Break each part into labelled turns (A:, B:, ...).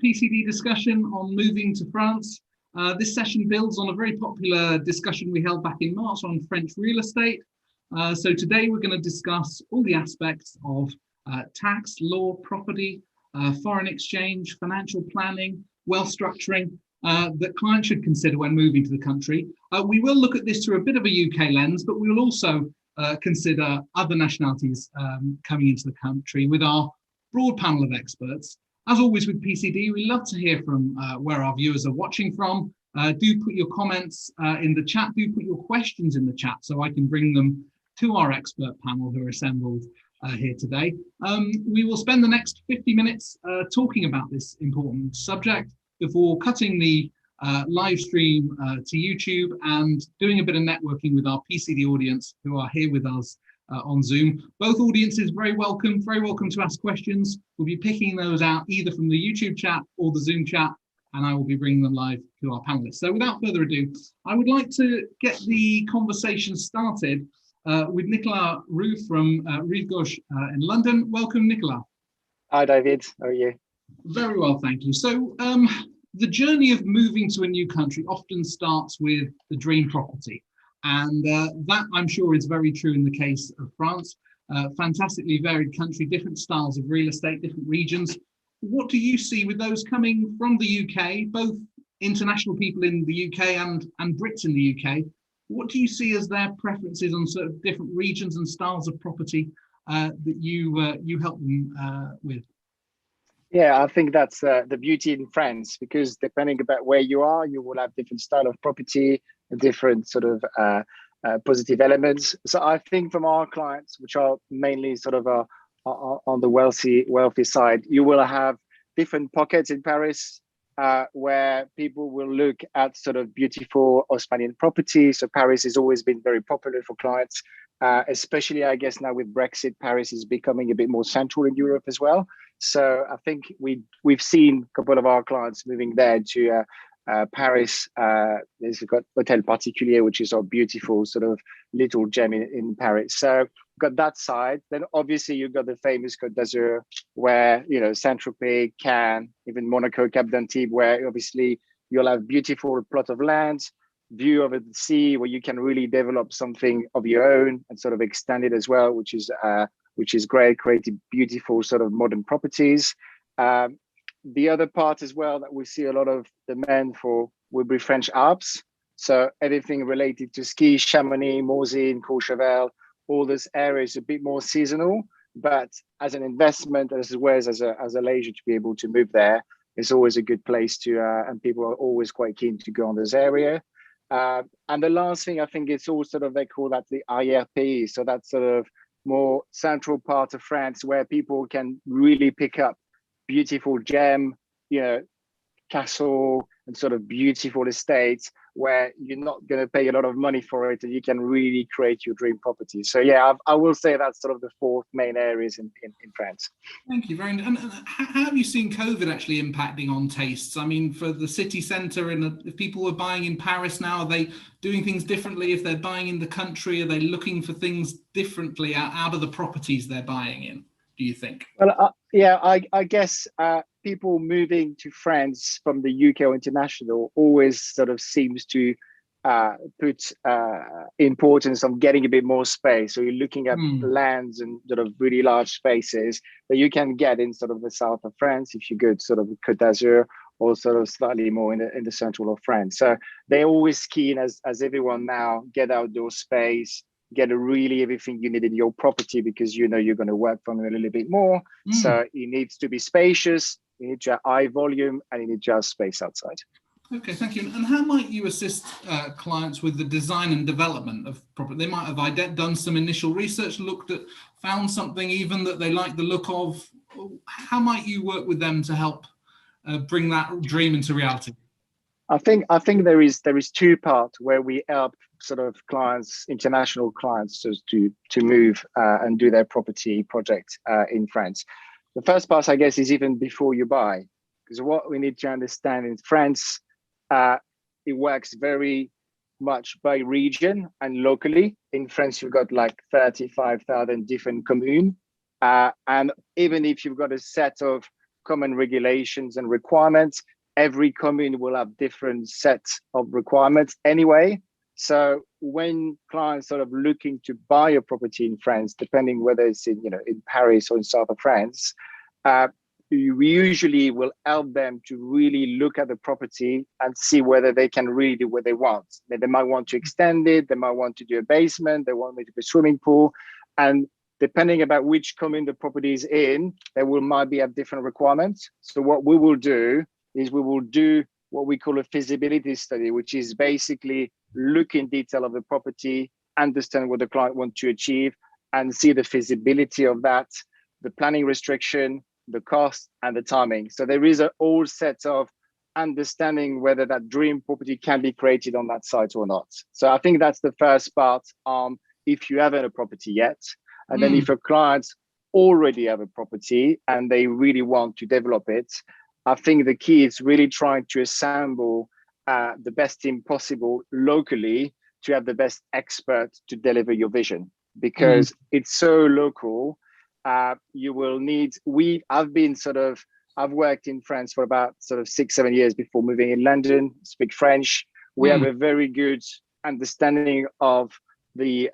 A: PCD discussion on moving to France. This session builds on a very popular discussion we held back in March on French real estate. So today we're going to discuss all the aspects of tax, law, property, foreign exchange, financial planning, wealth structuring that clients should consider when moving to the country. We will look at this through a bit of a UK lens, but we will also consider other nationalities coming into the country with our broad panel of experts. As always with PCD, we love to hear from where our viewers are watching from. Do put your comments in the chat, do put your questions in the chat so I can bring them to our expert panel who are assembled here today. We will spend the next 50 minutes talking about this important subject before cutting the live stream to YouTube and doing a bit of networking with our PCD audience who are here with us on Zoom. Both audiences very welcome to ask questions. We'll be picking those out either from the YouTube chat or the Zoom chat, and I will be bringing them live to our panelists. So without further ado, I would like to get the conversation started with Nicolas Roux from Rive Gauche in London. Welcome, Nicolas.
B: Hi, David. How are you?
A: Very well, thank you. So the journey of moving to a new country often starts with the dream property. And that, I'm sure, is very true in the case of France. Fantastically varied country, different styles of real estate, different regions. What do you see with those coming from the UK, both international people in the UK and Brits in the UK? What do you see as their preferences on sort of different regions and styles of property that you help them with?
B: Yeah, I think that's the beauty in France, because depending about where you are, you will have different style of property, different sort of positive elements. So I think from our clients, which are mainly sort of on the wealthy side, you will have different pockets in Paris where people will look at sort of beautiful Haussmannian property. So Paris has always been very popular for clients, especially I guess now with Brexit, Paris is becoming a bit more central in Europe as well. So I think we've seen a couple of our clients moving there to Paris. There's got Hotel Particulier, which is a beautiful sort of little gem in Paris. So you've got that side. Then obviously you've got the famous Côte d'Azur, where, you know, Saint-Tropez, Cannes, even Monaco, Cap d'Antibes, where obviously you'll have beautiful plot of land, view over the sea, where you can really develop something of your own and sort of extend it as well, which is great, creating beautiful sort of modern properties. The other part as well that we see a lot of demand for will be French Alps. So anything related to ski, Chamonix, Morzine, Courchevel, all those areas a bit more seasonal, but as an investment as well as a leisure to be able to move there, it's always a good place to, and people are always quite keen to go on this area. And the last thing, I think it's all sort of, they call that the IRP. So that's sort of more central part of France where people can really pick up beautiful gem, you know, castle and sort of beautiful estates where you're not going to pay a lot of money for it and you can really create your dream property. So yeah, I will say that's sort of the four main areas in France.
A: Thank you very much. And how have you seen COVID actually impacting on tastes? I mean, for the city centre, and if people were buying in Paris now, are they doing things differently? If they're buying in the country, are they looking for things differently out of the properties they're buying in, do you think?
B: Well, yeah, I guess people moving to France from the UK or international always sort of seems to put importance on getting a bit more space. So you're looking at lands and sort of really large spaces that you can get in sort of the south of France if you go to sort of Côte d'Azur or sort of slightly more in the central of France. So they're always keen, as everyone now, get outdoor space, get really everything you need in your property because you know you're going to work from it a little bit more. So it needs to be spacious, you need to have high volume, and you need to have space outside.
A: Okay, thank you. And how might you assist clients with the design and development of property? They might have done some initial research, found something even that they like the look of. How might you work with them to help bring that dream into reality?
B: I think there is two parts where we help sort of clients, international clients, to move and do their property project in France. The first part, I guess, is even before you buy, because what we need to understand in France, it works very much by region and locally. In France, you've got like 35,000 different communes, and even if you've got a set of common regulations and requirements. Every commune will have different sets of requirements anyway. So when clients sort of looking to buy a property in France, depending whether it's in, in Paris or in south of France, we usually will help them to really look at the property and see whether they can really do what they want. They might want to extend it, they might want to do a basement, they want to do a swimming pool. And depending about which commune the property is in, might be have different requirements. So what we will do is we will do what we call a feasibility study, which is basically look in detail of the property, understand what the client wants to achieve, and see the feasibility of that, the planning restriction, the cost, and the timing. So there is a whole set of understanding whether that dream property can be created on that site or not. So I think that's the first part, if you haven't a property yet. And then if a client already have a property and they really want to develop it, I think the key is really trying to assemble the best team possible locally to have the best expert to deliver your vision, because it's so local. You will need, I've worked in France for about 6-7 years before moving in London, speak French. We have a very good understanding of the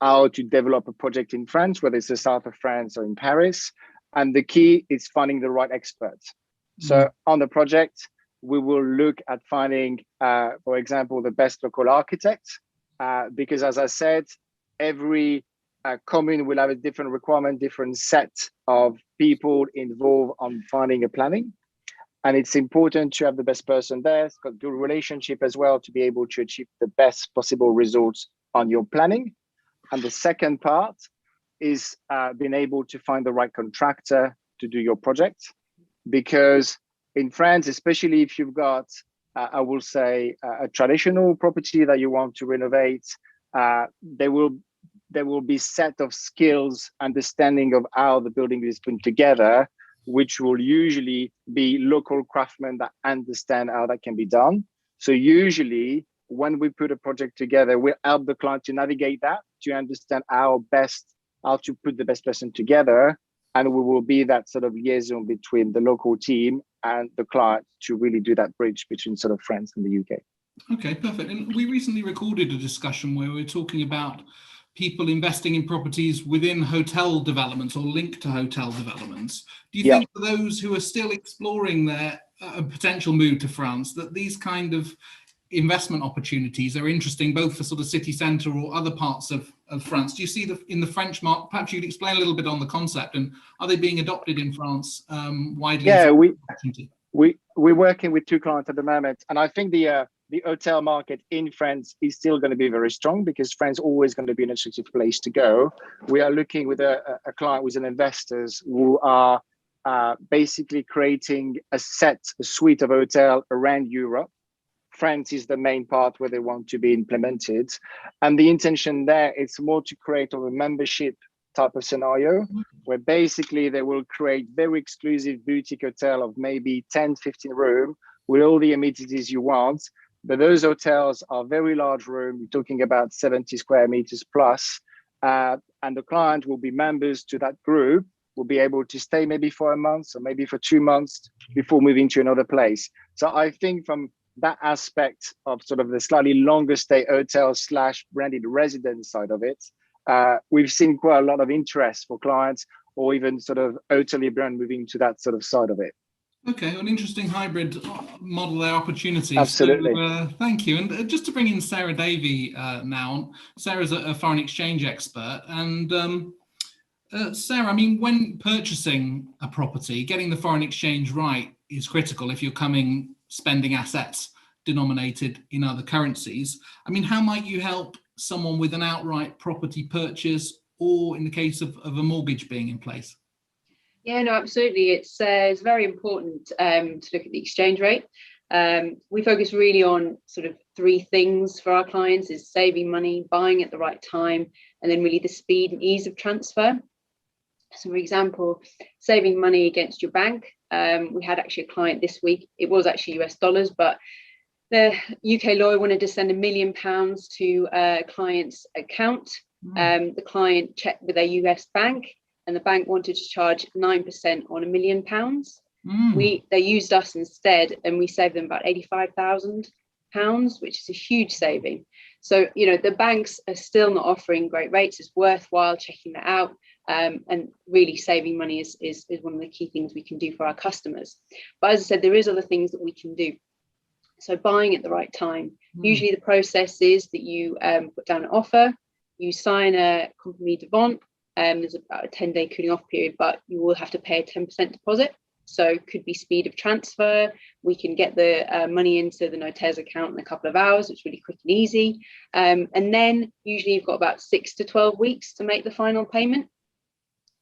B: how to develop a project in France, whether it's the south of France or in Paris. And the key is finding the right experts. So on the project, we will look at finding, for example, the best local architect, because as I said, every commune will have a different requirement, different set of people involved on finding a planning. And it's important to have the best person there. It's got good relationship as well to be able to achieve the best possible results on your planning. And the second part is being able to find the right contractor to do your project. Because in France, especially if you've got, I will say, a traditional property that you want to renovate, there will be set of skills, understanding of how the building is put together, which will usually be local craftsmen that understand how that can be done. So usually when we put a project together, we'll help the client to navigate that, to understand how to put the best person together. And we will be that sort of liaison between the local team and the client to really do that bridge between France and the UK.
A: Okay, perfect. And we recently recorded a discussion where we were talking about people investing in properties within hotel developments or linked to hotel developments. Do you think for those who are still exploring their potential move to France, that these kind of investment opportunities are interesting both for city centre or other parts of France? Do you see in the French market? Perhaps you'd explain a little bit on the concept, and are they being adopted in France widely?
B: Yeah, we're working with 2 clients at the moment, and I think the hotel market in France is still going to be very strong, because France is always going to be an attractive place to go. We are looking with a client with an investors who are basically creating a suite of hotel around Europe. France is the main part where they want to be implemented. And the intention there is more to create a membership type of scenario, where basically they will create very exclusive boutique hotel of maybe 10, 15 room with all the amenities you want. But those hotels are very large room. We're talking about 70 square meters plus. And the client will be members to that group, will be able to stay maybe for a month or maybe for 2 months before moving to another place. So I think from that aspect of the slightly longer stay hotel / branded residence side of it, we've seen quite a lot of interest for clients, or even hotelier brand moving to that side of it.
A: Okay, an interesting hybrid model there, opportunities.
B: Absolutely.
A: So, thank you. And just to bring in Sarah Davey now. Sarah's a foreign exchange expert. And Sarah, when purchasing a property, getting the foreign exchange right is critical if you're spending assets denominated in other currencies. how might you help someone with an outright property purchase, or in the case of a mortgage being in place?
C: Yeah, no, absolutely. It's very important to look at the exchange rate. We focus really on 3 things for our clients: is saving money, buying at the right time, and then really the speed and ease of transfer. So for example, saving money against your bank. We had actually a client this week. It was actually US dollars, but the UK lawyer wanted to send £1 million to a client's account. The client checked with their US bank, and the bank wanted to charge 9% on £1 million. They used us instead, and we saved them about £85,000, which is a huge saving. So, you know, the banks are still not offering great rates. It's worthwhile checking that out. And really saving money is one of the key things we can do for our customers. But as I said, there is other things that we can do. So buying at the right time. Usually the process is that you put down an offer, you sign a compromis de vente. There's about a 10-day cooling off period, but you will have to pay a 10% deposit. So it could be speed of transfer. We can get the money into the notaire's account in a couple of hours. It's really quick and easy. And then usually you've got about 6 to 12 weeks to make the final payment.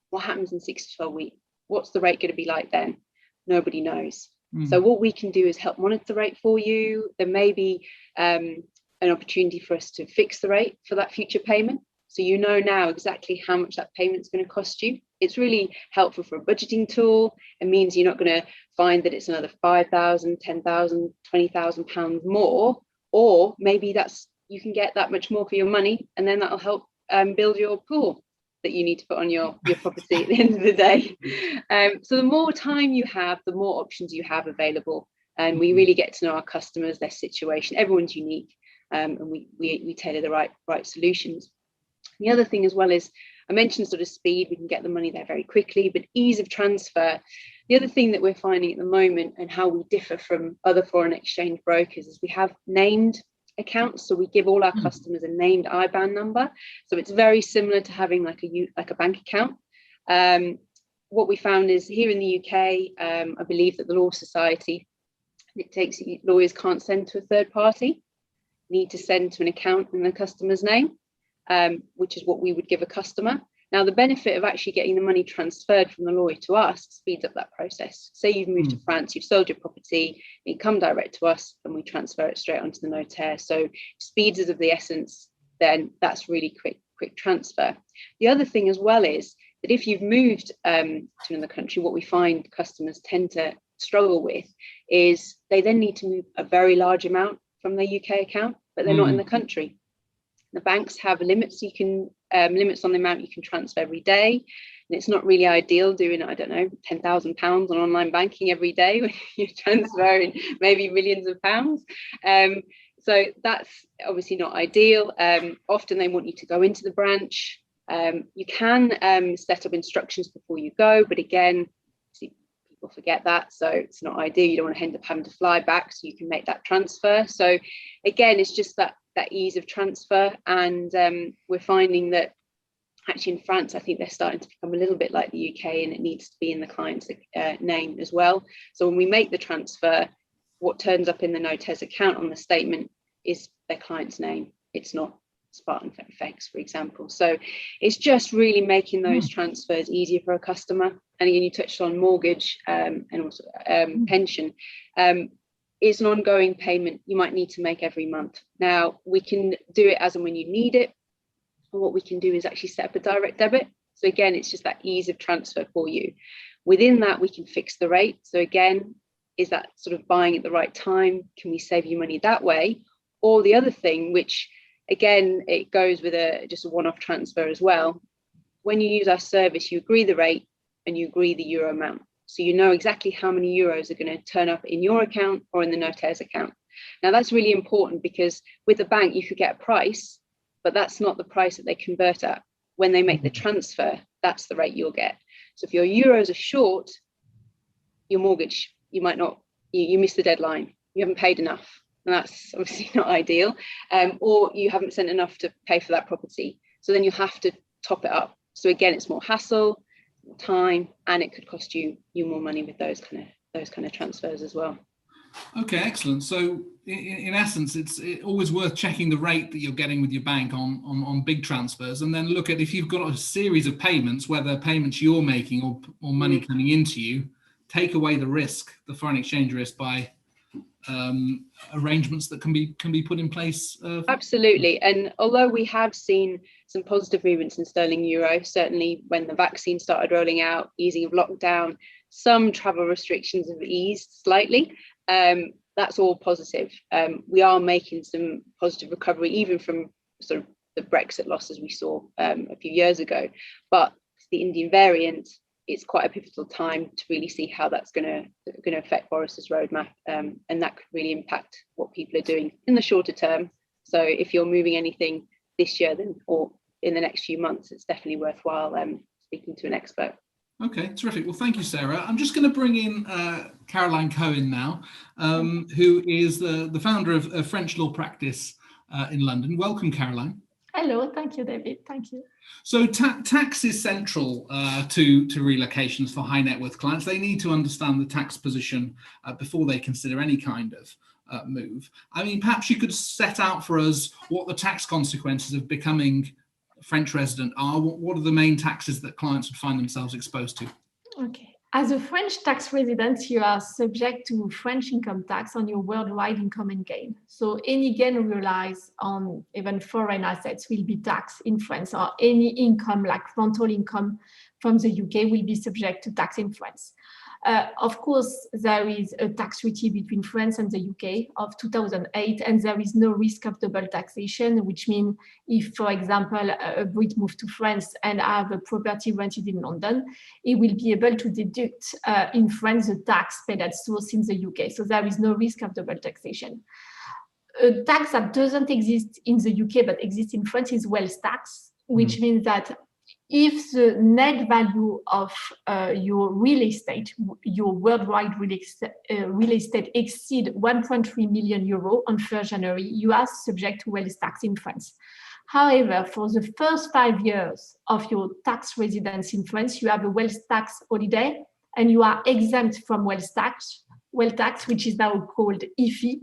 C: What happens in 6 to 12 weeks? What's the rate going to be like then? Nobody knows. So what we can do is help monitor the rate for you. There may be an opportunity for us to fix the rate for that future payment. So you know now exactly how much that payment's going to cost you. It's really helpful for a budgeting tool. It means you're not going to find that it's another £5,000, £10,000, £20,000 more, or maybe you can get that much more for your money, and then that'll help build your pool that you need to put on your property at the end of the day. So the more time you have, the more options you have available, and we really get to know our customers, their situation. Everyone's unique, and we tailor the right solutions. The other thing as well is, I mentioned sort of speed. We can get the money there very quickly, but ease of transfer. The other thing that we're finding at the moment, and how we differ from other foreign exchange brokers, is we have named accounts. So we give all our customers a named IBAN number. So it's very similar to having like a bank account. What we found is here in the UK, I believe that the Law Society dictates that lawyers can't send to a third party, need to send to an account in the customer's name, which is what we would give a customer. Now, the benefit of actually getting the money transferred from the lawyer to us speeds up that process. Say you've moved to France, you've sold your property, it come direct to us, and we transfer it straight onto the notaire. So speed is of the essence. Then that's really quick transfer. The other thing as well is that if you've moved to another country, what we find customers tend to struggle with is they then need to move a very large amount from their UK account, but they're not in the country. The banks have limits. You can limits on the amount you can transfer every day, and it's not really ideal doing, I don't know, £10,000 on online banking every day when you're transferring maybe millions of pounds. So that's obviously not ideal. Often they want you to go into the branch. You can set up instructions before you go, but again, people forget that, so it's not ideal. You don't want to end up having to fly back, so you can make that transfer. So again, it's just that ease of transfer, and we're finding that actually in France, I think they're starting to become a little bit like the UK, and it needs to be in the client's name as well. So when we make the transfer, what turns up in the notaire's account on the statement is their client's name. It's not Spartan FX, for example. So it's just really making those transfers easier for a customer. And again, you touched on mortgage and also pension. It's an ongoing payment you might need to make every month. Now, we can do it as and when you need it. And what we can do is actually set up a direct debit. So again, it's just that ease of transfer for you. Within that, we can fix the rate. So again, is that sort of buying at the right time? Can we save you money that way? Or the other thing, which again, it goes with just a one-off transfer as well. When you use our service, you agree the rate and you agree the euro amount. So you know exactly how many euros are going to turn up in your account or in the notaire's account. Now, that's really important because with the bank, you could get a price, but that's not the price that they convert at. When they make the transfer, that's the rate you'll get. So if your euros are short, your mortgage, you might not, you miss the deadline. You haven't paid enough. And that's obviously not ideal. Or you haven't sent enough to pay for that property. So then you have to top it up. So again, it's more hassle, more time, and it could cost you more money with those kind of transfers as well.
A: Okay, excellent. So in essence, it's always worth checking the rate that you're getting with your bank on big transfers, and then look at if you've got a series of payments, whether payments you're making or money coming into you, take away the risk, the foreign exchange risk, by arrangements that can be put in place.
C: Absolutely. And although we have seen some positive movements in sterling euro, certainly when the vaccine started rolling out, easing of lockdown, some travel restrictions have eased slightly. That's all positive. We are making some positive recovery, even from sort of the Brexit losses we saw a few years ago. But the Indian variant, it's quite a pivotal time to really see how that's going to affect Boris's roadmap, and that could really impact what people are doing in the shorter term. So if you're moving anything this year, then or in the next few months, it's definitely worthwhile speaking to an expert.
A: Okay, terrific. Well, thank you, Sarah. I'm just going to bring in Caroline Cohen now, who is the founder of French Law Practice in London. Welcome, Caroline.
D: Hello, thank you, David. Thank you.
A: So tax is central to relocations for high net worth clients. They need to understand the tax position before they consider any kind of move. I mean, perhaps you could set out for us what the tax consequences of becoming French resident are. What are the main taxes that clients would find themselves exposed to?
D: Okay. As a French tax resident, you are subject to French income tax on your worldwide income and gain. So any gain realized on even foreign assets will be taxed in France, or any income like rental income from the UK will be subject to tax in France. Of course, there is a tax treaty between France and the UK of 2008, and there is no risk of double taxation, which means if, for example, a Brit moved to France and have a property rented in London, he will be able to deduct in France the tax paid at source in the UK. So there is no risk of double taxation. A tax that doesn't exist in the UK but exists in France is wealth tax, which means that if the net value of your real estate, your worldwide real estate exceed 1.3 million euro on 1st January, you are subject to wealth tax in France. However, for the first 5 years of your tax residence in France, you have a wealth tax holiday and you are exempt from wealth tax, which is now called IFI,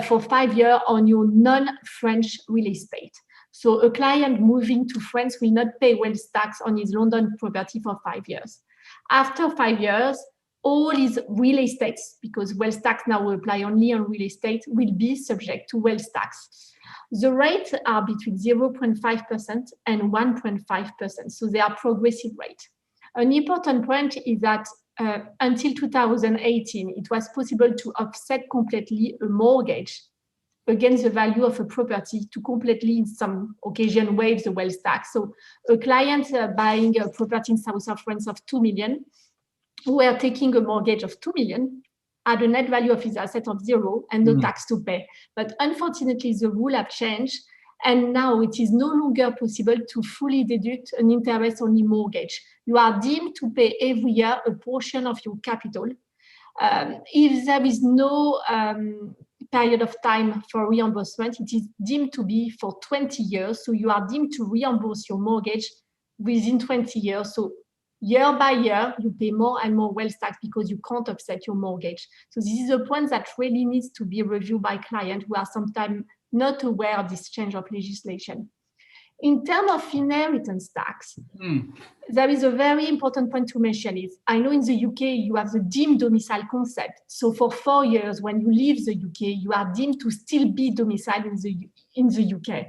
D: for 5 years on your non-French real estate. So a client moving to France will not pay wealth tax on his London property for 5 years. After 5 years, all his real estates, because wealth tax now will apply only on real estate, will be subject to wealth tax. The rates are between 0.5% and 1.5%, so they are progressive rates. An important point is that until 2018, it was possible to offset completely a mortgage against the value of a property to completely, in some occasion, waive the wealth tax. So a client buying a property in south of France of 2 million, who are taking a mortgage of 2 million, had a net value of his asset of 0 and no tax to pay. But unfortunately, the rule have changed, and now it is no longer possible to fully deduct an interest-only mortgage. You are deemed to pay every year a portion of your capital. If there is no period of time for reimbursement, it is deemed to be for 20 years. So you are deemed to reimburse your mortgage within 20 years. So year by year, you pay more and more wealth tax because you can't offset your mortgage. So this is a point that really needs to be reviewed by clients who are sometimes not aware of this change of legislation. In terms of inheritance tax, there is a very important point to mention is, I know in the UK, you have the deemed domicile concept. So for 4 years, when you leave the UK, you are deemed to still be domiciled in the UK.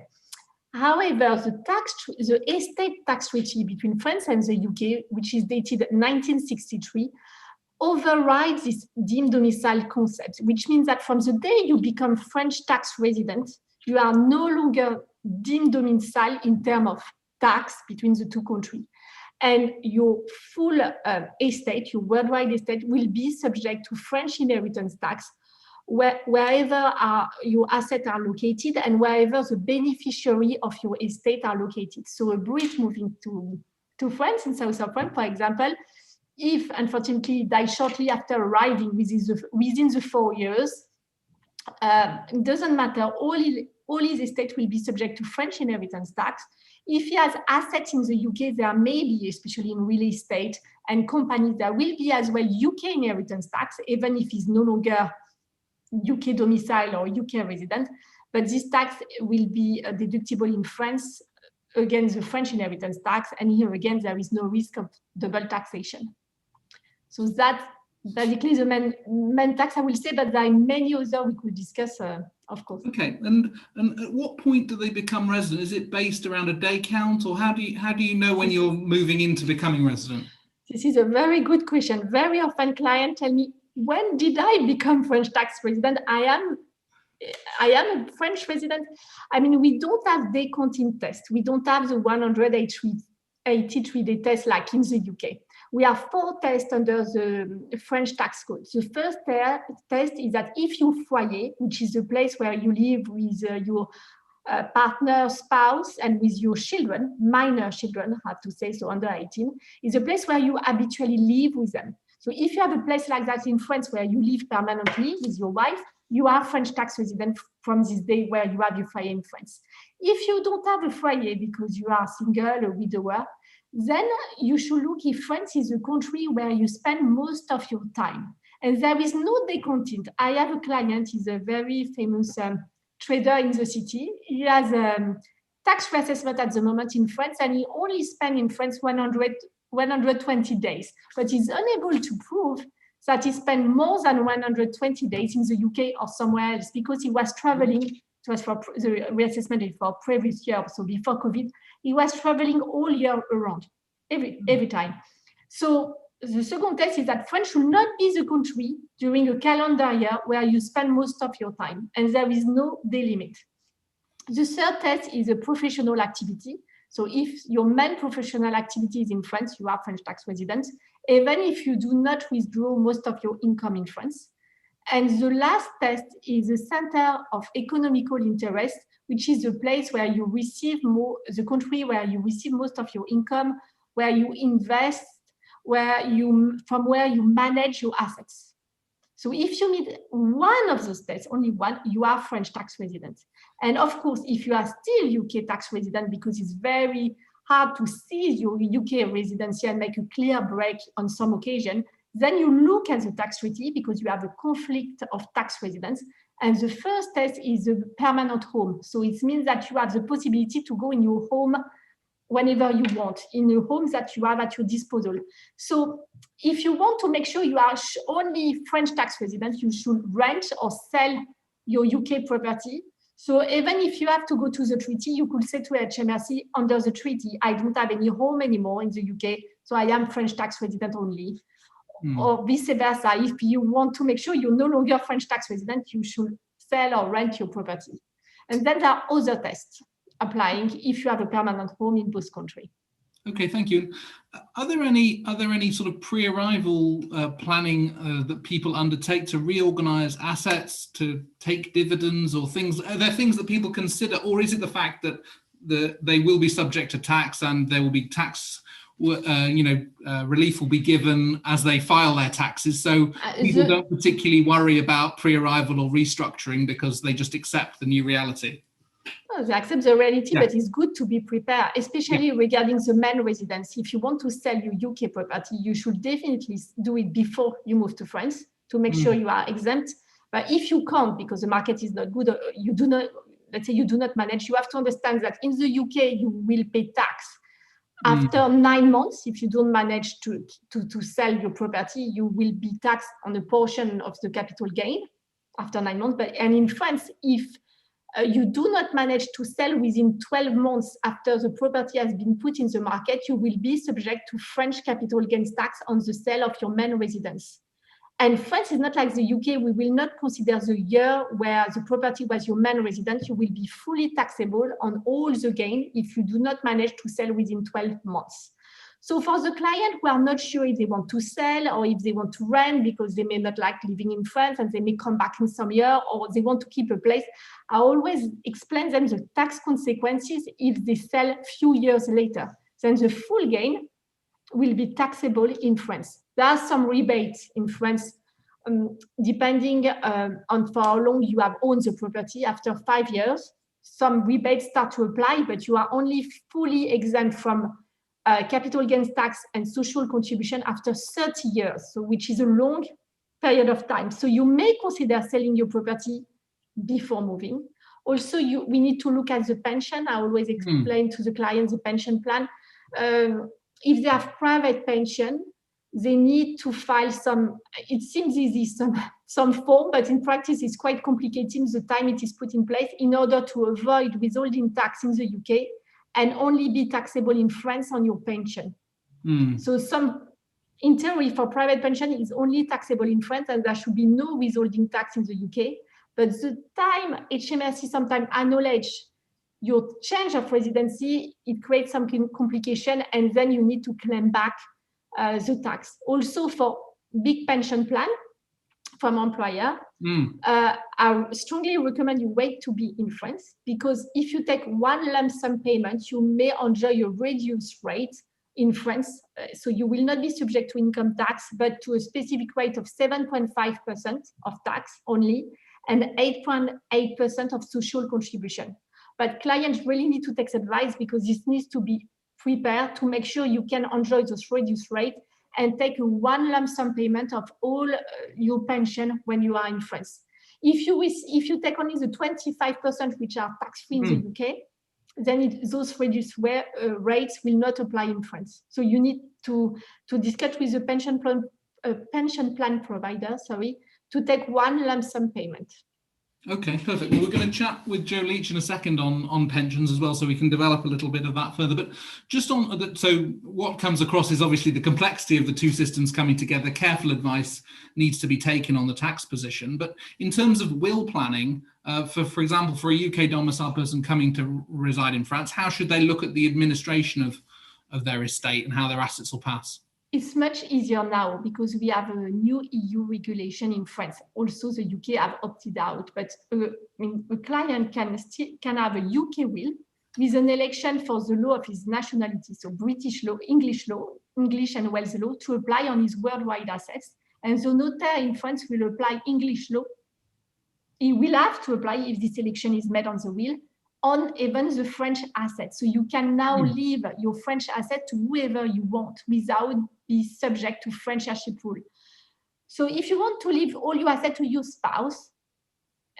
D: However, the estate tax treaty between France and the UK, which is dated 1963, overrides this deemed domicile concept, which means that from the day you become French tax resident, you are no longer deemed domicile in terms of tax between the two countries. And your full estate, your worldwide estate, will be subject to French inheritance tax wherever your assets are located and wherever the beneficiary of your estate are located. So a Brit moving to France, in south of France, for example, if unfortunately dies shortly after arriving within the 4 years, it doesn't matter, all his estate will be subject to French inheritance tax. If he has assets in the UK, there may be, especially in real estate and companies, there will be as well UK inheritance tax, even if he's no longer UK domicile or UK resident. But this tax will be deductible in France against the French inheritance tax. And here again, there is no risk of double taxation. So that's basically the main tax, I will say, but there are many others we could discuss, of course.
A: Okay, and at what point do they become resident? Is it based around a day count, or how do you know when you're moving into becoming resident?
D: This is a very good question. Very often clients tell me, when did I become French tax resident? I am a French resident. I mean, we don't have day counting test. We don't have the 108 weeks 83-day test like in the UK. We have 4 tests under the French tax code. The first test is that if you foyer, which is the place where you live with your partner, spouse, and with your children, minor children, I have to say, so under 18, is a place where you habitually live with them. So if you have a place like that in France where you live permanently with your wife, you are French tax resident from this day where you have your foyer in France. If you don't have a foyer because you are single or widower, then you should look if France is a country where you spend most of your time. And there is no decontent. I have a client, he's a very famous trader in the city. He has a tax reassessment at the moment in France, and he only spent in France 120 days, but he's unable to prove that he spent more than 120 days in the UK or somewhere else because he was traveling. It was for the reassessment for previous year, so before COVID, he was traveling all year around, every time. So the second test is that France should not be the country during a calendar year where you spend most of your time, and there is no day limit. The third test is a professional activity. So if your main professional activity is in France, you are French tax resident, even if you do not withdraw most of your income in France. And the last test is the center of economical interest, which is the place where you receive the country where you receive most of your income, where you invest, from where you manage your assets. So if you meet one of those tests, only one, you are French tax resident. And of course, if you are still UK tax resident, because it's very hard to seize your UK residency and make a clear break on some occasion, then you look at the tax treaty because you have a conflict of tax residence. And the first test is a permanent home. So it means that you have the possibility to go in your home whenever you want, in a home that you have at your disposal. So if you want to make sure you are only French tax resident, you should rent or sell your UK property. So even if you have to go to the treaty, you could say to HMRC, under the treaty, I don't have any home anymore in the UK, so I am French tax resident only. Or vice versa, if you want to make sure you're no longer French tax resident, you should sell or rent your property. And then there are other tests applying if you have a permanent home in both countries.
A: Okay, thank you. Are there any sort of pre-arrival planning that people undertake to reorganize assets, to take dividends or things? Are there things that people consider, or is it the fact that they will be subject to tax and there will be tax relief will be given as they file their taxes, so people don't particularly worry about pre-arrival or restructuring because they just accept the new reality?
D: They accept the reality, but it's good to be prepared, especially regarding the main residence. If you want to sell your UK property, you should definitely do it before you move to France to make sure you are exempt. But if you can't, because the market is not good, you do not, let's say you do not manage, you have to understand that in the UK, you will pay tax. After 9 months, if you don't manage to sell your property, you will be taxed on a portion of the capital gain after 9 months. And in France, if you do not manage to sell within 12 months after the property has been put in the market, you will be subject to French capital gains tax on the sale of your main residence. And France is not like the UK. We will not consider the year where the property was your main residence. You will be fully taxable on all the gain if you do not manage to sell within 12 months. So for the client who are not sure if they want to sell or if they want to rent because they may not like living in France and they may come back in some year, or they want to keep a place, I always explain them the tax consequences if they sell a few years later. Then the full gain will be taxable in France. There are some rebates in France, depending on for how long you have owned the property. After 5 years, some rebates start to apply, but you are only fully exempt from capital gains tax and social contribution after 30 years, so which is a long period of time. So you may consider selling your property before moving. Also, we need to look at the pension. I always explain to the client the pension plan. If they have private pension, they need to file some, it seems easy, some form, but in practice it's quite complicated the time it is put in place in order to avoid withholding tax in the UK and only be taxable in France on your pension. So in theory, for private pension is only taxable in France and there should be no withholding tax in the UK. But the time HMRC sometimes acknowledge your change of residency, it creates some complication, and then you need to claim back the tax. Also for big pension plan from employer, I strongly recommend you wait to be in France, because if you take one lump sum payment, you may enjoy a reduced rate in France. So you will not be subject to income tax, but to a specific rate of 7.5% of tax only, and 8.8% of social contribution. But clients really need to take advice, because this needs to be prepared to make sure you can enjoy those reduced rate and take a one lump sum payment of all your pension when you are in France. If you take only the 25%, which are tax-free in the UK, then those reduced rates will not apply in France. So you need to discuss with the pension plan provider, to take one lump sum payment.
A: Okay, perfect. Well, we're going to chat with Joe Leach in a second on pensions as well, so we can develop a little bit of that further. But just on that, so what comes across is obviously the complexity of the two systems coming together. Careful advice needs to be taken on the tax position. But in terms of will planning, for example, for a UK domiciled person coming to reside in France, how should they look at the administration of their estate and how their assets will pass?
D: It's much easier now because we have a new EU regulation in France. Also, the UK have opted out, but a client can have a UK will with an election for the law of his nationality, so British law, English and Welsh law, to apply on his worldwide assets. And the notaire in France will apply English law. He will have to apply, if this election is made on the will, on even the French assets. So you can now leave your French asset to whoever you want without be subject to French heirship rule. So if you want to leave all your assets to your spouse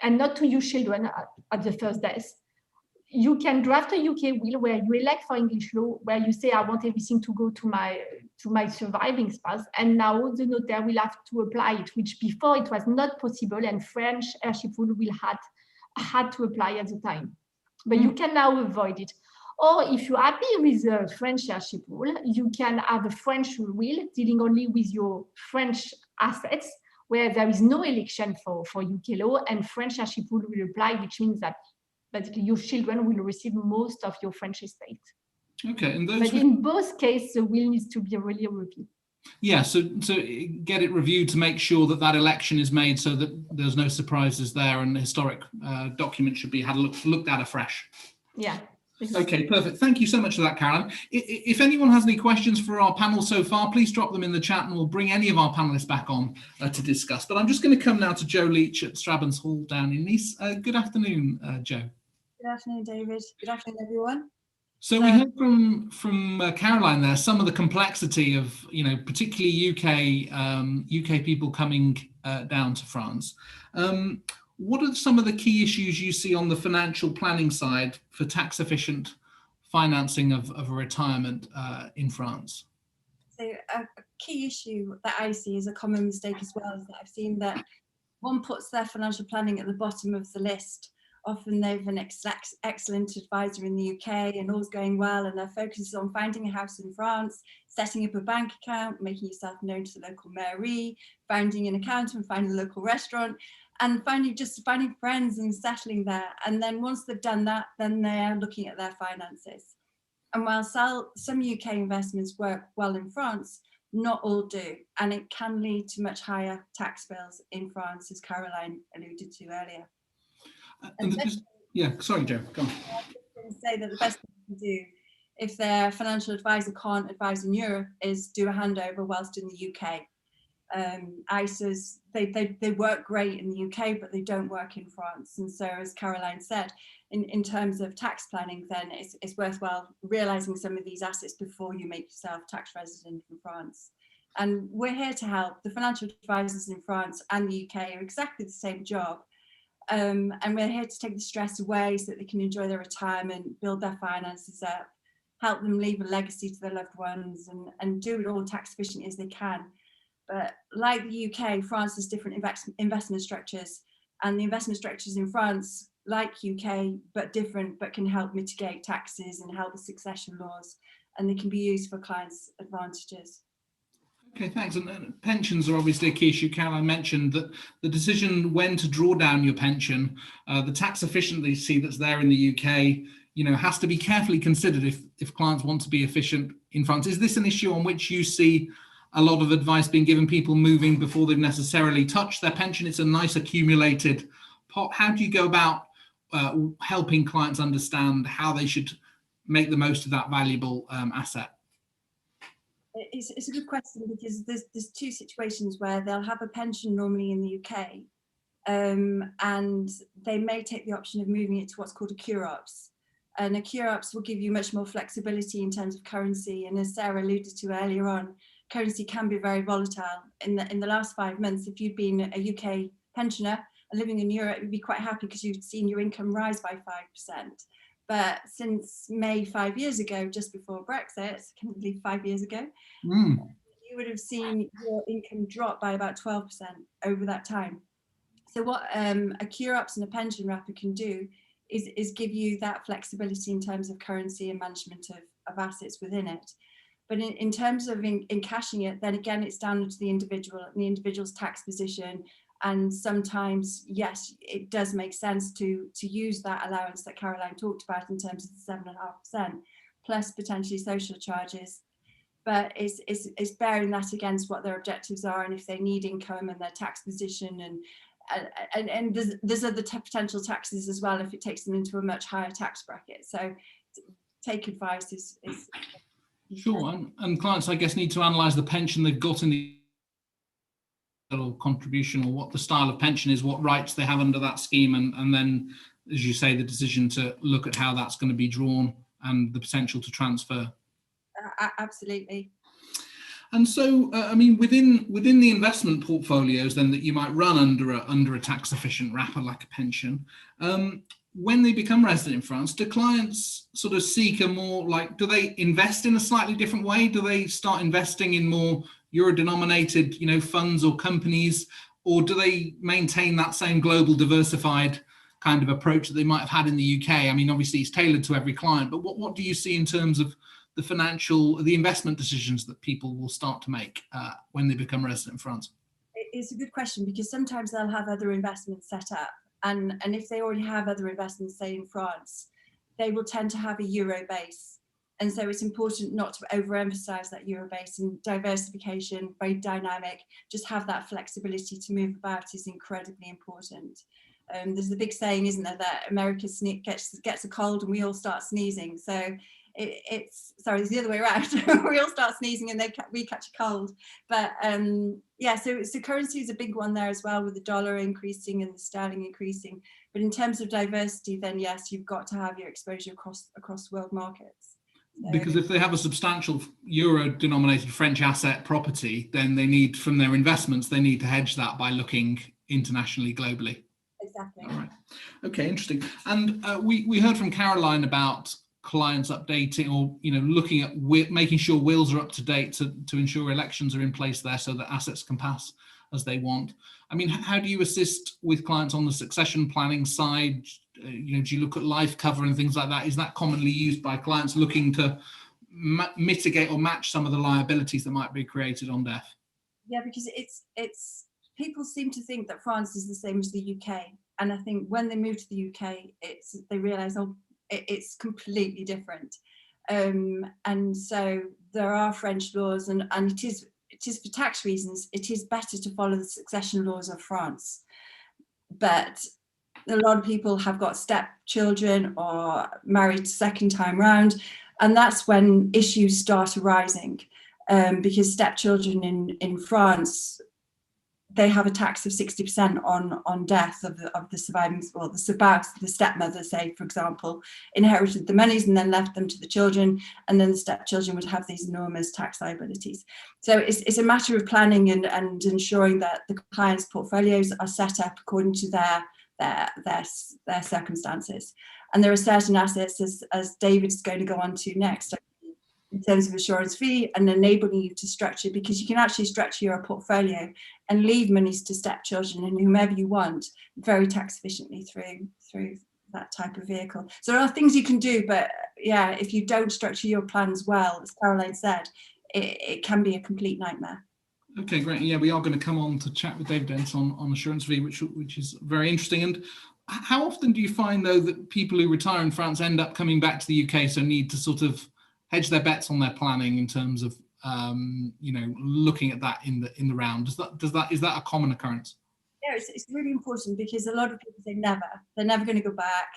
D: and not to your children at the first days, you can draft a UK will where you elect for English law, where you say, I want everything to go to my surviving spouse. And now the notaire will have to apply it, which before it was not possible, and French heirship rule will had to apply at the time. But you can now avoid it. Or if you're happy with the French heirship rule, you can have a French will dealing only with your French assets, where there is no election for UK law, and French heirship rule will apply, which means that basically your children will receive most of your French estate. Okay, and but in both cases, the will needs to be really reviewed.
A: Yeah, so get it reviewed to make sure that election is made, so that there's no surprises there, and the historic document should be looked at afresh.
D: Yeah.
A: Okay, perfect. Thank you so much for that, Caroline. If anyone has any questions for our panel so far, please drop them in the chat, and we'll bring any of our panelists back on to discuss. But I'm just going to come now to Joe Leach at Strabons Hall down in Nice. Good afternoon, Joe.
E: Good afternoon, David. Good afternoon, everyone.
A: So we heard from Caroline there some of the complexity of, particularly UK people coming down to France. What are some of the key issues you see on the financial planning side for tax efficient financing of a retirement in France?
E: So a key issue that I see is a common mistake as well, is that I've seen that one puts their financial planning at the bottom of the list. Often they have an excellent advisor in the UK and all's going well, and their focus is on finding a house in France, setting up a bank account, making yourself known to the local mairie, finding an accountant, finding a local restaurant, and finding friends and settling there. And then once they've done that, then they're looking at their finances. And while some UK investments work well in France, not all do. And it can lead to much higher tax bills in France, as Caroline alluded to earlier.
A: Sorry, Joe, go on.
E: I was going to say that the best thing you can do if their financial advisor can't advise in Europe is do a handover whilst in the UK. ISAs, they work great in the UK, but they don't work in France. And so, as Caroline said, in terms of tax planning, then it's worthwhile realising some of these assets before you make yourself tax resident in France. And we're here to help. The financial advisors in France and the UK are exactly the same job. And we're here to take the stress away so that they can enjoy their retirement, build their finances up, help them leave a legacy to their loved ones, and do it all tax efficiently as they can. But like the UK, France has different investment structures, and the investment structures in France, like UK, but different, but can help mitigate taxes and help with succession laws, and they can be used for clients' advantages.
A: Okay, thanks. And pensions are obviously a key issue. Caroline mentioned that the decision when to draw down your pension, the tax efficiency that's there in the UK has to be carefully considered if clients want to be efficient in France. Is this an issue on which you see a lot of advice being given, people moving before they've necessarily touched their pension? It's a nice accumulated pot. How do you go about helping clients understand how they should make the most of that valuable asset?
E: It's a good question, because there's two situations where they'll have a pension normally in the UK, and they may take the option of moving it to what's called a cure-ops. And a cure-ops will give you much more flexibility in terms of currency. And as Sarah alluded to earlier on, currency can be very volatile. In the last 5 months, if you'd been a UK pensioner and living in Europe, you'd be quite happy because you'd seen your income rise by 5%. But since May 5 years ago, just before Brexit, I can't believe 5 years ago, you would have seen your income drop by about 12% over that time. So what a cure-ops and a pension wrapper can do is give you that flexibility in terms of currency and management of assets within it. But in terms of encashing it, then again, it's down to the individual and the individual's tax position. And sometimes, yes, it does make sense to use that allowance that Caroline talked about in terms of the 7.5%, plus potentially social charges. But it's bearing that against what their objectives are, and if they need income and their tax position, and there's other potential taxes as well if it takes them into a much higher tax bracket. So take advice is
A: sure. And clients, I guess, need to analyse the pension they've got in the contribution, or what the style of pension is, what rights they have under that scheme, and then, as you say, the decision to look at how that's going to be drawn and the potential to transfer.
E: Absolutely.
A: And so, I mean, within the investment portfolios then that you might run under a tax efficient wrapper like a pension, when they become resident in France, do clients sort of seek a more, like, do they invest in a slightly different way? Do they start investing in more euro-denominated, funds or companies, or do they maintain that same global diversified kind of approach that they might have had in the UK? I mean, obviously it's tailored to every client, but what do you see in terms of the investment decisions that people will start to make when they become resident in France?
E: It's a good question, because sometimes they'll have other investments set up, and if they already have other investments, say in France, they will tend to have a euro base. And so it's important not to overemphasize that euro base, and diversification, very dynamic, just have that flexibility to move about is incredibly important. There's the big saying, isn't there, that America gets a cold and we all start sneezing. So it's the other way around. We all start sneezing and we catch a cold. But yeah, so currency is a big one there as well, with the dollar increasing and the sterling increasing. But in terms of diversity, then yes, you've got to have your exposure across world markets. So,
A: because if they have a substantial euro-denominated French asset property, then they need, from their investments, they need to hedge that by looking internationally, globally.
E: Exactly.
A: All right. Okay, interesting. And we heard from Caroline about clients updating, or looking at making sure wills are up to date to ensure elections are in place there so that assets can pass as they want. I mean, how do you assist with clients on the succession planning side? Do you look at life cover and things like that? Is that commonly used by clients looking to mitigate or match some of the liabilities that might be created on death?
E: Yeah, because it's people seem to think that France is the same as the UK, and I think when they move to the UK, they realise, oh, it's completely different. And so there are French laws, and it is for tax reasons, it is better to follow the succession laws of France. But a lot of people have got stepchildren or married second time round, and that's when issues start arising, because stepchildren in France, they have a tax of 60% on death of the surviving, or the spouse, the stepmother, say, for example, inherited the monies and then left them to the children, and then the stepchildren would have these enormous tax liabilities. So it's a matter of planning and ensuring that the client's portfolios are set up according to their circumstances. And there are certain assets, as David's going to go on to next, in terms of assurance fee, and enabling you to structure, because you can actually structure your portfolio and leave monies to stepchildren and whomever you want very tax efficiently through that type of vehicle. So there are things you can do, but yeah, if you don't structure your plans well, as Caroline said, it can be a complete nightmare.
A: Okay, great. Yeah, we are going to come on to chat with David Dent on assurance fee, which is very interesting. And how often do you find, though, that people who retire in France end up coming back to the UK, so need to sort of hedge their bets on their planning in terms of looking at that in the round? Is that a common occurrence?
E: Yeah, it's really important, because a lot of people say they're never going to go back,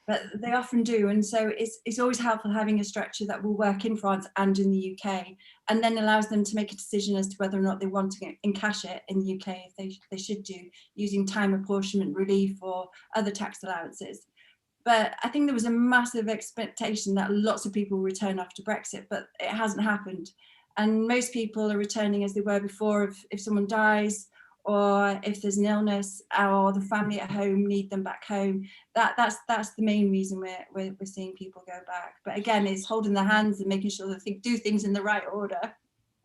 E: but they often do. And so it's always helpful having a structure that will work in France and in the UK, and then allows them to make a decision as to whether or not they want to encash it in the UK, if they should do, using time apportionment relief or other tax allowances. But I think there was a massive expectation that lots of people will return after Brexit, but it hasn't happened. And most people are returning as they were before. If someone dies, or if there's an illness, or the family at home need them back home, that's the main reason we're seeing people go back. But again, it's holding their hands and making sure that they do things in the right order,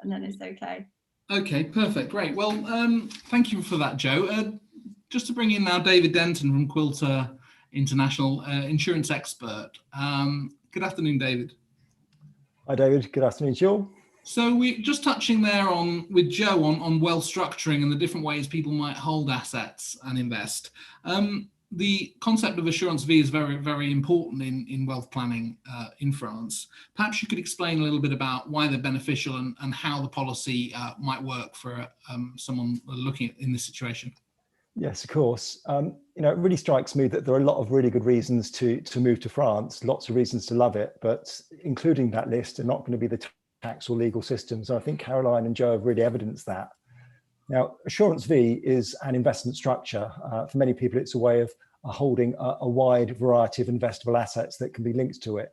E: and then it's okay. Okay,
A: perfect, great. Well, thank you for that, Jo. Just to bring in now David Denton from Quilter International, insurance expert. Good afternoon, David.
F: Hi, David. Good afternoon to you all.
A: So we're just touching there with Jo on wealth structuring and the different ways people might hold assets and invest. The concept of assurance vie is very, very important in wealth planning in France. Perhaps you could explain a little bit about why they're beneficial and how the policy might work for someone looking in this situation.
F: Yes, of course. It really strikes me that there are a lot of really good reasons to move to France, lots of reasons to love it, but including that list are not going to be the tax or legal systems. I think Caroline and Jo have really evidenced that. Now, assurance vie is an investment structure. For many people, it's a way of holding a wide variety of investable assets that can be linked to it.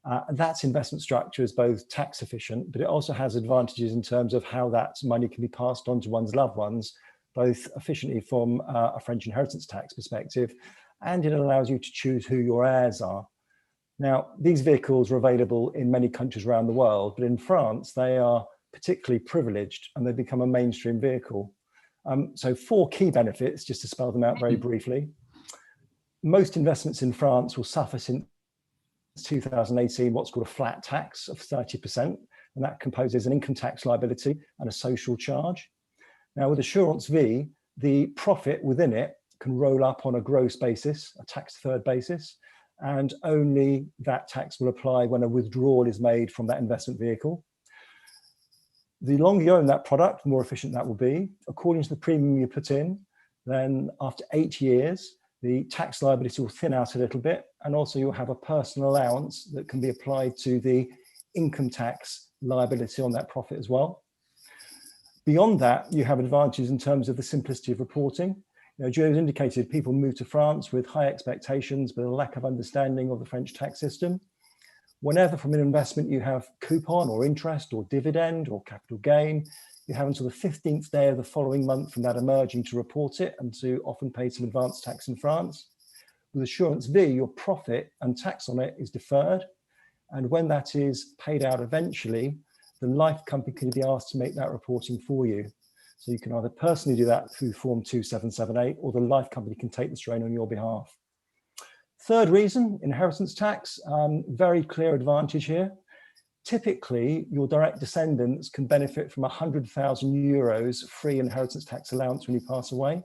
F: And that investment structure is both tax efficient, but it also has advantages in terms of how that money can be passed on to one's loved ones, both efficiently from a French inheritance tax perspective, and it allows you to choose who your heirs are. Now, these vehicles are available in many countries around the world, but in France, they are particularly privileged and they become a mainstream vehicle. So 4 key benefits, just to spell them out very briefly. Most investments in France will suffer since 2018 what's called a flat tax of 30%, and that composes an income tax liability and a social charge. Now, with assurance vie, the profit within it can roll up on a gross basis, a tax-deferred basis, and only that tax will apply when a withdrawal is made from that investment vehicle. The longer you own that product, the more efficient that will be. According to the premium you put in, then after 8 years, the tax liability will thin out a little bit, and also you'll have a personal allowance that can be applied to the income tax liability on that profit as well. Beyond that, you have advantages in terms of the simplicity of reporting. Jo has indicated people move to France with high expectations, but a lack of understanding of the French tax system. Whenever from an investment you have coupon or interest or dividend or capital gain, you have until the 15th day of the following month from that emerging to report it and to often pay some advance tax in France. With assurance vie, your profit and tax on it is deferred. And when that is paid out eventually, the life company can be asked to make that reporting for you. So you can either personally do that through Form 2778, or the life company can take the strain on your behalf. Third reason, inheritance tax, very clear advantage here. Typically, your direct descendants can benefit from 100,000 euros free inheritance tax allowance when you pass away.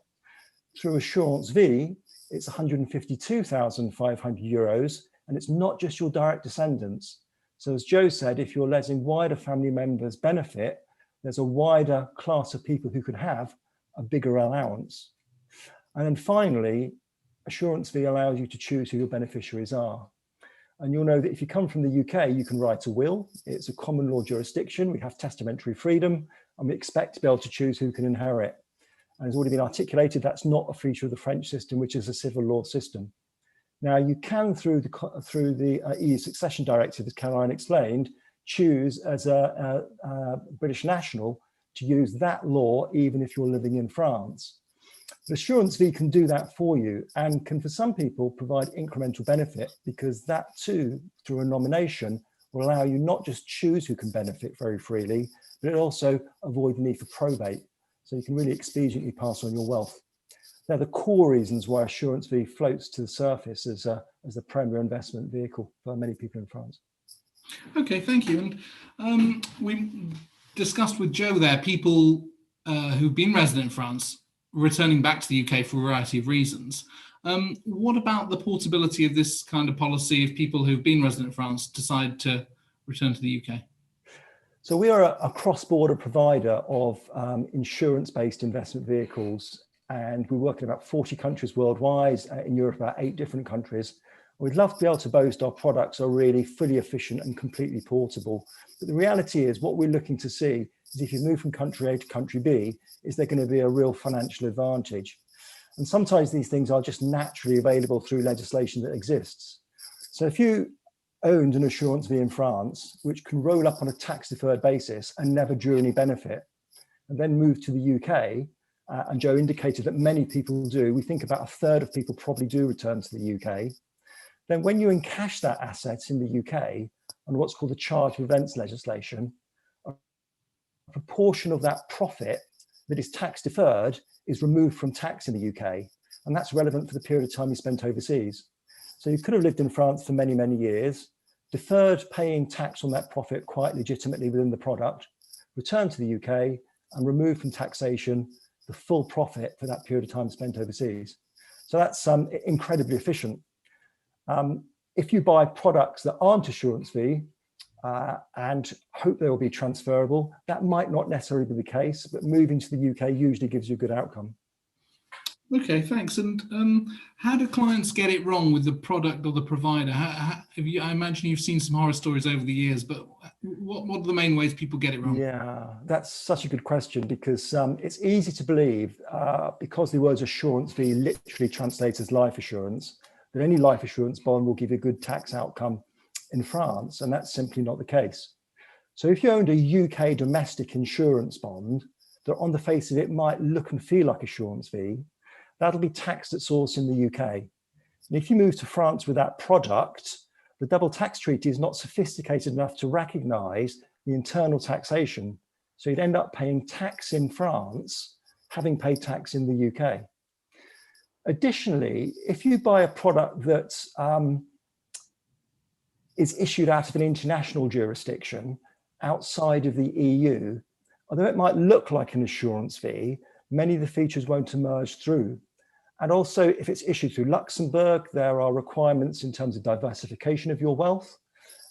F: Through assurance vie, it's 152,500 euros, and it's not just your direct descendants. So as Jo said, if you're letting wider family members benefit, there's a wider class of people who could have a bigger allowance. And then finally, assurance vie allows you to choose who your beneficiaries are. And you'll know that if you come from the UK, you can write a will. It's a common law jurisdiction. We have testamentary freedom, and we expect to be able to choose who can inherit. And as already been articulated, that's not a feature of the French system, which is a civil law system. Now, you can, through the EU Succession Directive, as Caroline explained, choose as a British national to use that law, even if you're living in France. But assurance vie can do that for you and can, for some people, provide incremental benefit, because that too, through a nomination, will allow you not just choose who can benefit very freely, but it also avoid the need for probate. So you can really expediently pass on your wealth. They're the core reasons why assurance vie floats to the surface as a primary investment vehicle for many people in France.
A: Okay, thank you. And we discussed with Jo there people who've been resident in France returning back to the UK for a variety of reasons. What about the portability of this kind of policy if people who've been resident in France decide to return to the UK?
F: So we are a cross-border provider of insurance-based investment vehicles, and we work in about 40 countries worldwide, in Europe about 8 different countries. We'd love to be able to boast our products are really fully efficient and completely portable. But the reality is what we're looking to see is if you move from country A to country B, is there going to be a real financial advantage? And sometimes these things are just naturally available through legislation that exists. So if you owned an assurance fee in France, which can roll up on a tax deferred basis and never draw any benefit, and then move to the UK, and Joe indicated that many people do, we think about a third of people probably do return to the UK, then when you encash that asset in the UK on what's called the charge of events legislation, a proportion of that profit that is tax deferred is removed from tax in the UK. And that's relevant for the period of time you spent overseas. So you could have lived in France for many, many years, deferred paying tax on that profit quite legitimately within the product, returned to the UK and removed from taxation the full profit for that period of time spent overseas. So that's incredibly efficient. If you buy products that aren't assurance fee and hope they will be transferable, that might not necessarily be the case, but moving to the UK usually gives you a good outcome.
A: Okay, thanks. And how do clients get it wrong with the product or the provider? I imagine you've seen some horror stories over the years, but what are the main ways people get it wrong?
F: Yeah, that's such a good question, because it's easy to believe, because the words assurance fee literally translates as life assurance, that any life assurance bond will give you a good tax outcome in France, and that's simply not the case. So if you owned a UK domestic insurance bond that on the face of it might look and feel like assurance fee, that'll be taxed at source in the UK. And if you move to France with that product, the double tax treaty is not sophisticated enough to recognize the internal taxation. So you'd end up paying tax in France, having paid tax in the UK. Additionally, if you buy a product that is issued out of an international jurisdiction outside of the EU, although it might look like an assurance fee, many of the features won't emerge through. And also, if it's issued through Luxembourg, there are requirements in terms of diversification of your wealth.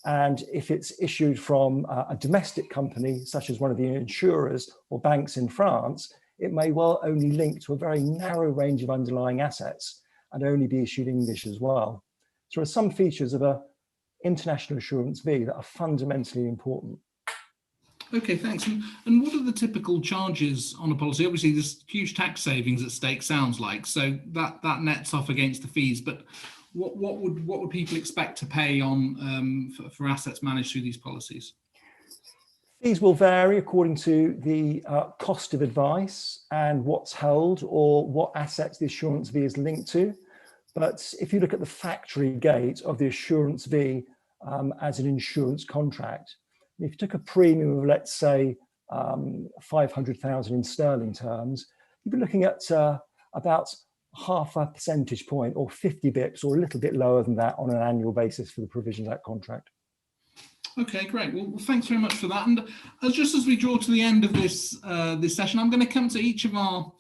F: And if it's issued from a domestic company, such as one of the insurers or banks in France, it may well only link to a very narrow range of underlying assets and only be issued in English as well. So there are some features of an international assurance fee that are fundamentally important.
A: Okay, thanks. And what are the typical charges on a policy? Obviously, there's huge tax savings at stake, sounds like, so that nets off against the fees. But what would people expect to pay on for assets managed through these policies?
F: Fees will vary according to the cost of advice and what's held or what assets the assurance fee is linked to. But if you look at the factory gate of the assurance fee as an insurance contract, if you took a premium of, let's say, 500,000 in sterling terms, you'd be looking at about half a percentage point or 50 bips or a little bit lower than that on an annual basis for the provision of that contract.
A: Okay, great. Well, thanks very much for that. And just as we draw to the end of this this session, I'm going to come to each of our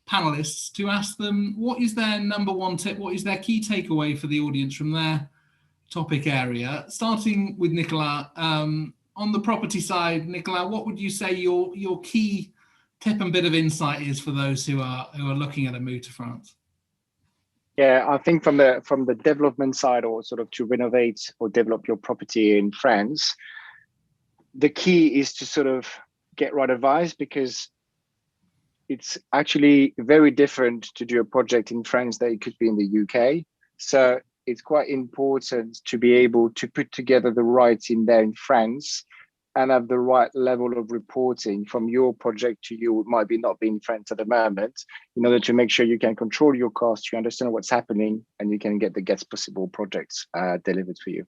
A: panelists to ask them what is their number one tip, what is their key takeaway for the audience from their topic area. Starting with Nicolas. On the property side, Nicolas, what would you say your key tip and bit of insight is for those who are looking at a move to France?
B: Yeah, I think from the development side, or sort of to renovate or develop your property in France, the key is to sort of get right advice, because it's actually very different to do a project in France that it could be in the UK. So it's quite important to be able to put together the right team there in France and have the right level of reporting from your project to you, might be not being in France at the moment, in order to make sure you can control your costs, you understand what's happening, and you can get the best possible projects delivered for you.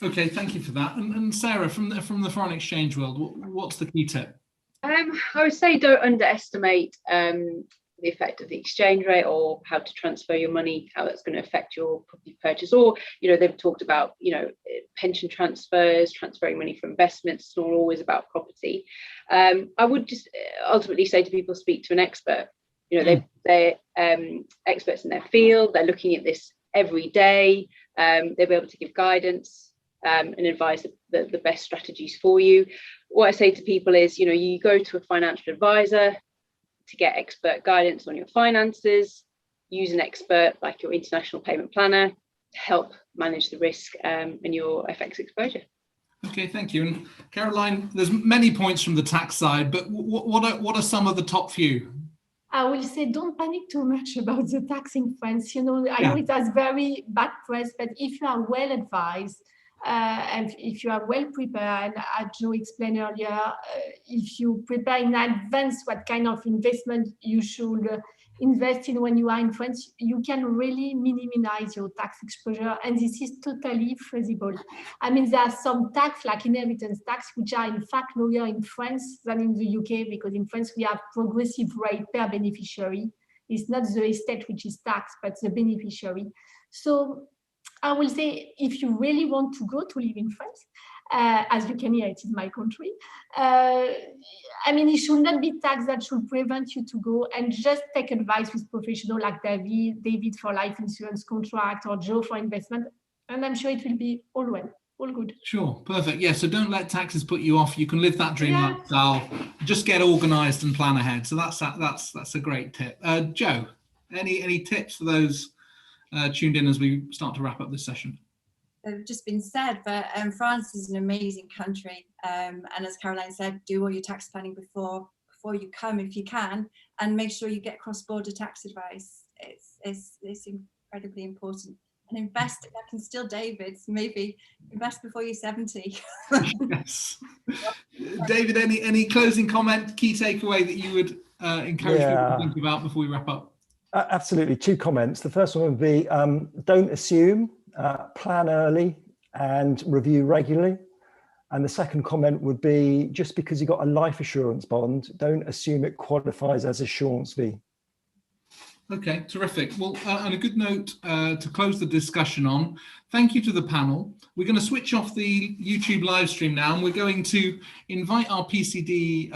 A: Okay, thank you for that. And Sarah, from the foreign exchange world, what's the key tip?
C: I would say don't underestimate the effect of the exchange rate or how to transfer your money, how that's going to affect your property purchase. Or, they've talked about, pension transfers, transferring money for investments. It's not always about property. I would just ultimately say to people, speak to an expert. You know, they're experts in their field. They're looking at this every day. They'll be able to give guidance and advise the best strategies for you. What I say to people is, you know, you go to a financial advisor to get expert guidance on your finances. Use an expert like your international payment planner to help manage the risk and your FX exposure.
A: Okay, thank you. And Caroline, there's many points from the tax side, but what are some of the top few?
D: I will say, don't panic too much about the tax in France. You know, I know it has very bad press, but if you are well advised and if you are well prepared, as Joe explained earlier, if you prepare in advance what kind of investment you should invest in when you are in France, you can really minimize your tax exposure, and this is totally feasible. I mean, there are some tax, like inheritance tax, which are in fact lower in France than in the UK, because in France we have progressive rate per beneficiary. It's not the estate which is taxed, but the beneficiary. So I will say, if you really want to go to live in France, as you can hear, it is my country. I mean, it should not be tax that should prevent you to go, and just take advice with professionals like David for life insurance contract, or Joe for investment, and I'm sure it will be all well, all good.
A: Sure, perfect. Yeah, so don't let taxes put you off. You can live that dream lifestyle. Just get organised and plan ahead. So that's a great tip. Joe, any tips for those tuned in as we start to wrap up this session?
E: They've just been said, but France is an amazing country, and as Caroline said, do all your tax planning before you come if you can, and make sure you get cross-border tax advice. It's incredibly important. And invest, I can steal David's, maybe invest before you're 70.
A: Yes. David, any closing comment, key takeaway that you would encourage people to think about before we wrap up?
F: Absolutely. 2 comments. The first one would be, don't assume, plan early and review regularly. And the second comment would be, just because you got a life assurance bond, don't assume it qualifies as assurance fee.
A: Okay, terrific. Well, and a good note to close the discussion on. Thank you to the panel. We're going to switch off the YouTube live stream now, and we're going to invite our PCD